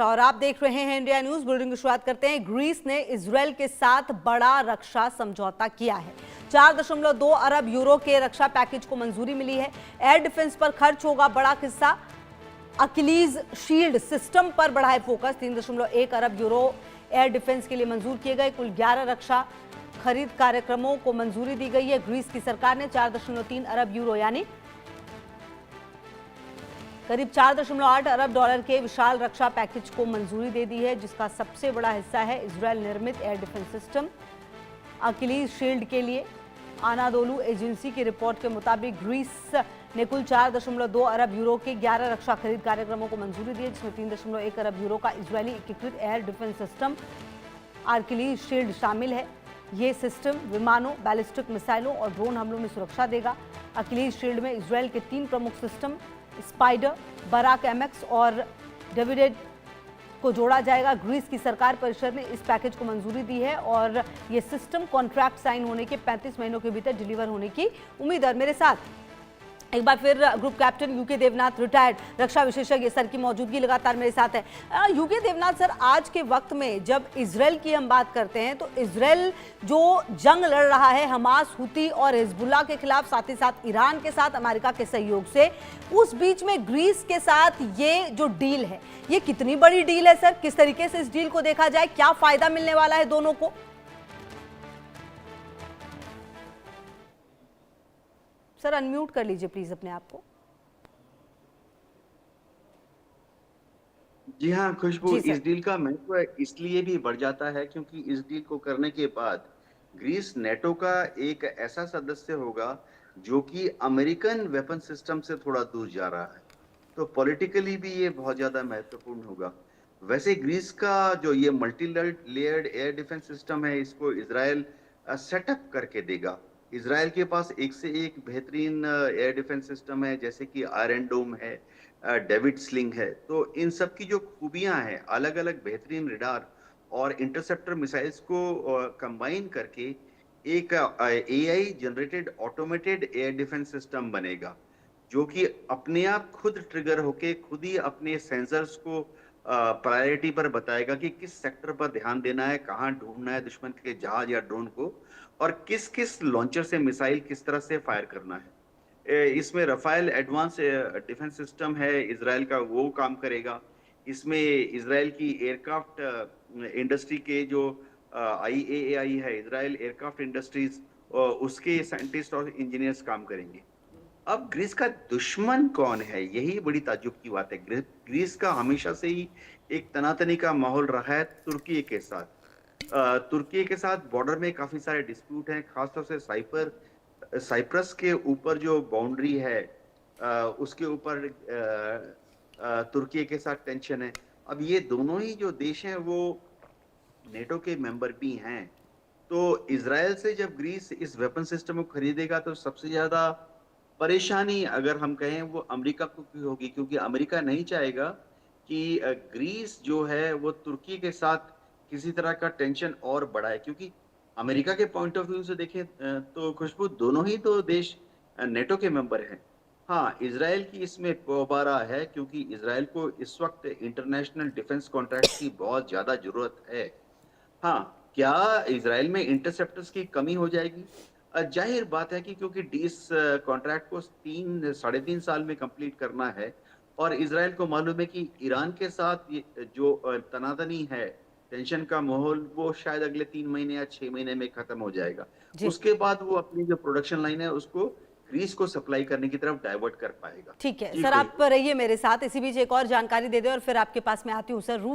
और आप देख रहे हैं इंडिया न्यूज। बुलेटिन की शुरुआत करते हैं। ग्रीस ने इजरायल के साथ बड़ा रक्षा समझौता किया है। 4.2 अरब यूरो के रक्षा पैकेज को मंजूरी मिली है। एयर डिफेंस पर खर्च होगा बड़ा हिस्सा। अकिलीज शील्ड सिस्टम पर बढ़ा है फोकस। 3.1 अरब यूरो एयर डिफेंस के लिए मंजूर किए गए। कुल 11 रक्षा खरीद कार्यक्रमों को मंजूरी दी गई है। ग्रीस की सरकार ने 4.3 अरब यूरो यानी करीब 4.8 अरब डॉलर के विशाल रक्षा पैकेज को मंजूरी दे दी है, जिसका सबसे बड़ा हिस्सा है इजरायल निर्मित air defence system Achilles shield के लिए। अनादोलू एजेंसी की रिपोर्ट के मुताबिक ग्रीस ने कुल 4.2 अरब यूरो के 11 रक्षा खरीद कार्यक्रमों को मंजूरी दी है, जिसमें 3.1 अरब यूरो का इजरायली एकीकृत air defence system Achilles shield शामिल है। ये सिस्टम विमानों, बैलिस्टिक मिसाइलों और ड्रोन हमलों में सुरक्षा देगा। अकिलीज शील्ड में इजरायल के 3 प्रमुख सिस्टम स्पाइडर, बराक एमएक्स और डेविडेड को जोड़ा जाएगा। ग्रीस की सरकार परिषद ने इस पैकेज को मंजूरी दी है और ये सिस्टम कॉन्ट्रैक्ट साइन होने के 35 महीनों के भीतर डिलीवर होने की उम्मीद है। मेरे साथ एक बार फिर group captain U K Devnath, retired रक्षा विशेषज्ञ सर की मौजूदगी लगातार मेरे साथ है। यूके देवनाथ सर, आज के वक्त में जब इजरायल की हम बात करते हैं तो इजरायल जो जंग लड़ रहा है हमास, हुती और हिजबुल्लाह के खिलाफ, साथ ही साथ ईरान के साथ अमेरिका के सहयोग से, उस बीच में ग्रीस के साथ ये जो डील है, ये कितनी बड़ी डील है सर? किस तरीके से इस डील को देखा जाए, क्या फायदा मिलने वाला है दोनों को? सर अनम्यूट कर लीजिए प्लीज अपने आप को। जी हाँ खुशबू, इस डील का महत्व इसलिए भी बढ़ जाता है क्योंकि इस डील को करने के बाद ग्रीस नेटो का एक ऐसा सदस्य होगा जो कि अमेरिकन वेपन सिस्टम से थोड़ा दूर जा रहा है, तो पॉलिटिकली भी ये बहुत ज्यादा महत्वपूर्ण होगा। वैसे ग्रीस का जो ये multi layered air defence system है, इसको इजराइल सेटअप करके देगा। इजराइल के पास एक से एक बेहतरीन एयर डिफेंस सिस्टम है, जैसे कि आयरन डोम है, डेविड स्लिंग है। तो इन सब की जो खूबियां हैं, अलग अलग बेहतरीन रडार और इंटरसेप्टर मिसाइल्स को कंबाइन करके एक AI generated automated air defence system बनेगा, जो कि अपने आप खुद ट्रिगर होके खुद ही अपने सेंसर्स को प्रायोरिटी पर बताएगा कि किस सेक्टर पर ध्यान देना है, कहाँ ढूंढना है दुश्मन के जहाज या ड्रोन को, और किस किस लॉन्चर से मिसाइल किस तरह से फायर करना है। इसमें रफाइल एडवांस डिफेंस सिस्टम है इजराइल का, वो काम करेगा। इसमें इजराइल की एयरक्राफ्ट इंडस्ट्री के जो IAAI है, इजराइल एयरक्राफ्ट इंडस्ट्रीज, उसके साइंटिस्ट और इंजीनियर्स काम करेंगे। अब ग्रीस का दुश्मन कौन है, यही बड़ी ताज्जुब की बात है। ग्रीस का हमेशा से ही एक तनातनी का माहौल रहा है तुर्की के साथ। तुर्की के साथ बॉर्डर में काफी सारे डिस्प्यूट हैं, खासतौर से साइप्रस के ऊपर जो बाउंड्री है, उसके ऊपर तुर्की के साथ टेंशन है। अब ये दोनों ही जो देश हैं वो नेटो के मेंबर भी हैं, तो इजराइल से जब ग्रीस इस वेपन सिस्टम को खरीदेगा तो सबसे ज्यादा परेशानी अगर हम कहें वो अमेरिका को की होगी, क्योंकि अमेरिका नहीं चाहेगा कि ग्रीस जो है वो तुर्की के साथ किसी तरह का टेंशन और बढ़ाए, क्योंकि अमेरिका के पॉइंट ऑफ व्यू से देखें तो खुशबू दोनों ही तो देश नेटो के मेंबर हैं। हाँ, इजराइल की इसमें पोबारा है क्योंकि इजराइल को इस वक्त इंटरनेशनल डिफेंस कॉन्ट्रैक्ट की बहुत ज्यादा जरूरत है। हाँ, क्या इजराइल में इंटरसेप्टर्स की कमी हो जाएगी? जाहिर बात है कि क्योंकि इस कॉन्ट्रैक्ट को 3-3.5 साल में कंप्लीट करना है, और इजराइल को मालूम है कि ईरान के साथ जो तनातनी है, टेंशन का माहौल, वो शायद अगले 3 महीने या 6 महीने में खत्म हो जाएगा। उसके बाद वो अपनी जो प्रोडक्शन लाइन है उसको ग्रीस को सप्लाई करने की तरफ डाइवर्ट कर पाएगा। ठीक है सर, आप रहिए मेरे साथ। इसी बीच एक और जानकारी दे दें और फिर आपके पास में आती हूँ सर। रूस